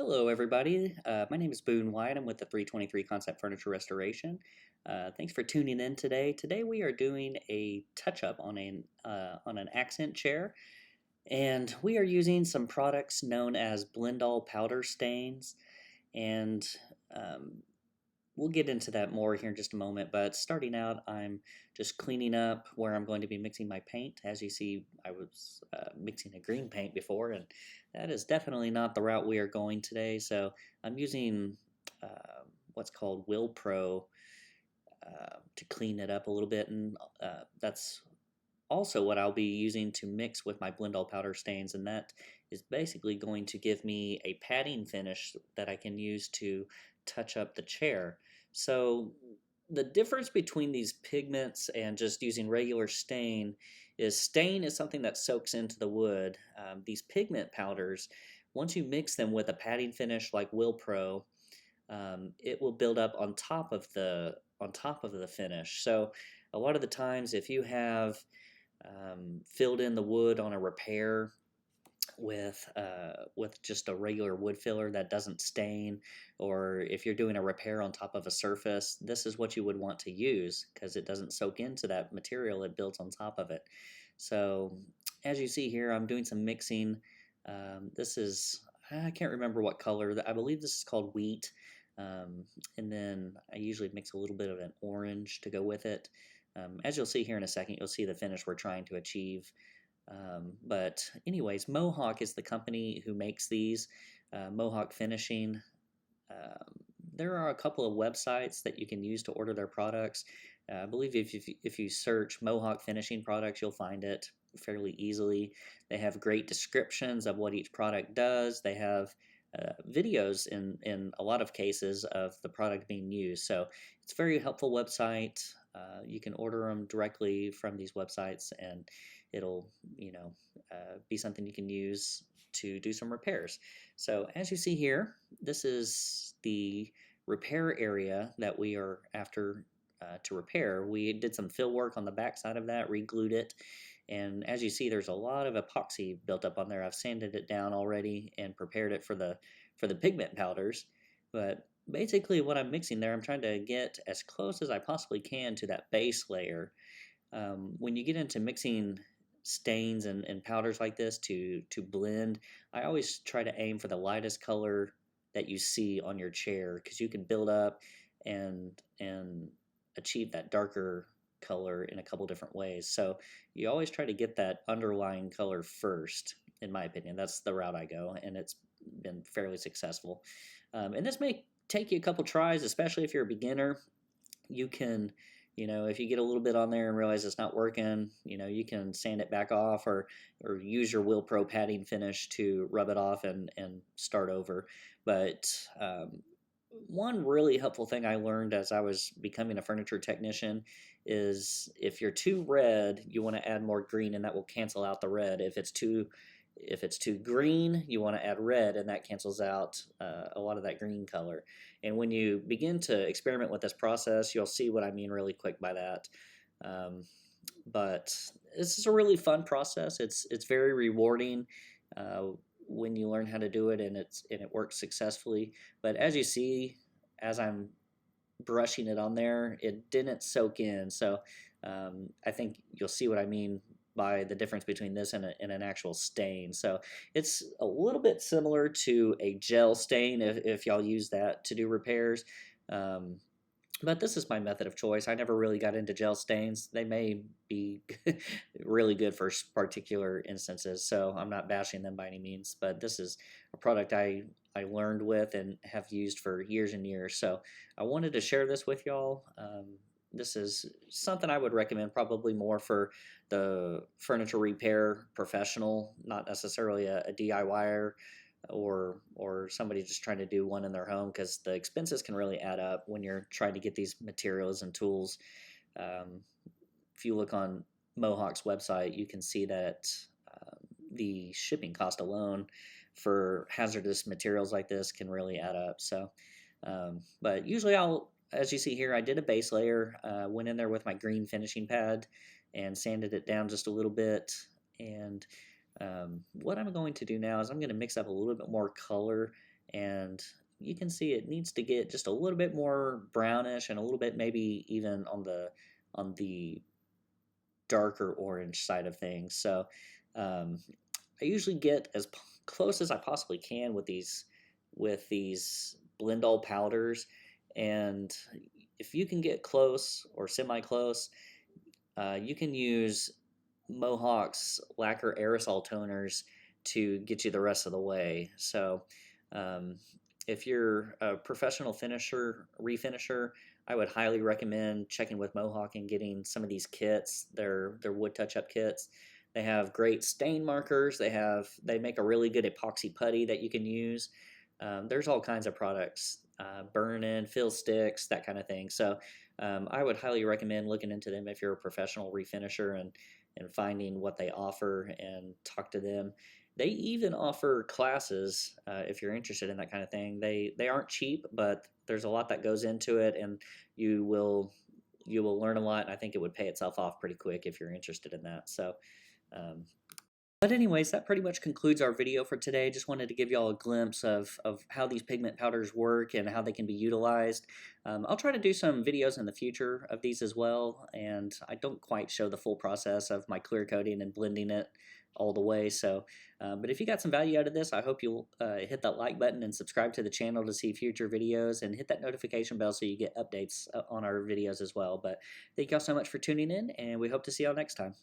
Hello, everybody. My name is Boone White. I'm with the 323 Concept Furniture Restoration. Thanks for tuning in today. Today we are doing a touch-up on an accent chair, and we are using some products known as Blendall powder stains. And um, we'll get into that more here in just a moment, but starting out, I'm just cleaning up where I'm going to be mixing my paint. As you see, I was mixing a green paint before, and that is definitely not the route we are going today. So I'm using what's called Will Pro to clean it up a little bit, and that's also what I'll be using to mix with my Blendall powder stains, and that is basically going to give me a padding finish that I can use to touch up the chair. So the difference between these pigments and just using regular stain is something that soaks into the wood. These pigment powders, once you mix them with a padding finish like Will Pro, it will build up on top of the finish. So a lot of the times, if you have filled in the wood on a repair with just a regular wood filler that doesn't stain, or if you're doing a repair on top of a surface, this is what you would want to use because it doesn't soak into that material, it builds on top of it. So as you see here, I'm doing some mixing. This is, I can't remember what color, I believe this is called wheat. And then I usually mix a little bit of an orange to go with it. As you'll see here in a second, you'll see the finish we're trying to achieve. But anyways, Mohawk is the company who makes these, Mohawk Finishing. Um, there are a couple of websites that you can use to order their products. I believe if you search Mohawk Finishing products, you'll find it fairly easily. They have great descriptions of what each product does. They have videos in a lot of cases of the product being used. So it's a very helpful website. You can order them directly from these websites, and it'll be something you can use to do some repairs. So as you see here, this is the repair area that we are after to repair. We did some fill work on the back side of that, re-glued it, and as you see, there's a lot of epoxy built up on there. I've sanded it down already and prepared it for the pigment powders. But basically what I'm mixing there, I'm trying to get as close as I possibly can to that base layer. When you get into mixing stains and powders like this to blend, I always try to aim for the lightest color that you see on your chair because you can build up and achieve that darker color in a couple different ways. So you always try to get that underlying color first, in my opinion. That's the route I go, and it's been fairly successful. And this may take you a couple tries, especially if you're a beginner. You can, if you get a little bit on there and realize it's not working, you can sand it back off or use your Will Pro padding finish to rub it off and start over. But one really helpful thing I learned as I was becoming a furniture technician is if you're too red, you want to add more green, and that will cancel out the red. If it's too green, you want to add red, and that cancels out a lot of that green color. And when you begin to experiment with this process, you'll see what I mean really quick by that. Um, but this is a really fun process. It's very rewarding when you learn how to do it, and it works successfully. But as you see, as I'm brushing it on there, it didn't soak in. So I think you'll see what I mean by the difference between this and an actual stain. So it's a little bit similar to a gel stain if y'all use that to do repairs. Um, but this is my method of choice. I never really got into gel stains. They may be really good for particular instances, so I'm not bashing them by any means. But this is a product I learned with and have used for years and years. So I wanted to share this with y'all. This is something I would recommend probably more for the furniture repair professional, not necessarily a DIYer or somebody just trying to do one in their home, because the expenses can really add up when you're trying to get these materials and tools. Um, if you look on Mohawk's website, you can see that the shipping cost alone for hazardous materials like this can really add up. So, but usually as you see here, I did a base layer, went in there with my green finishing pad and sanded it down just a little bit. And what I'm going to do now is I'm going to mix up a little bit more color and you can see it needs to get just a little bit more brownish and a little bit maybe even on the darker orange side of things. So um, I usually get as close as I possibly can with these Blendall powders, and if you can get close or semi close, you can use Mohawk's lacquer aerosol toners to get you the rest of the way. So, um, if you're a professional finisher, refinisher, I would highly recommend checking with Mohawk and getting some of these kits. Their wood touch-up kits. They have great stain markers. They make a really good epoxy putty that you can use. There's all kinds of products, burn-in, fill sticks, that kind of thing. So I would highly recommend looking into them if you're a professional refinisher and finding what they offer and talk to them. They even offer classes if you're interested in that kind of thing. They aren't cheap, but there's a lot that goes into it, and you will you will learn a lot. And I think it would pay itself off pretty quick if you're interested in that. So um, but anyways, that pretty much concludes our video for today. Just wanted to give y'all a glimpse of how these pigment powders work and how they can be utilized. I'll try to do some videos in the future of these as well, and I don't quite show the full process of my clear coating and blending it all the way. So, but if you got some value out of this, I hope you'll hit that like button and subscribe to the channel to see future videos, and hit that notification bell so you get updates on our videos as well. But thank y'all so much for tuning in, and we hope to see y'all next time.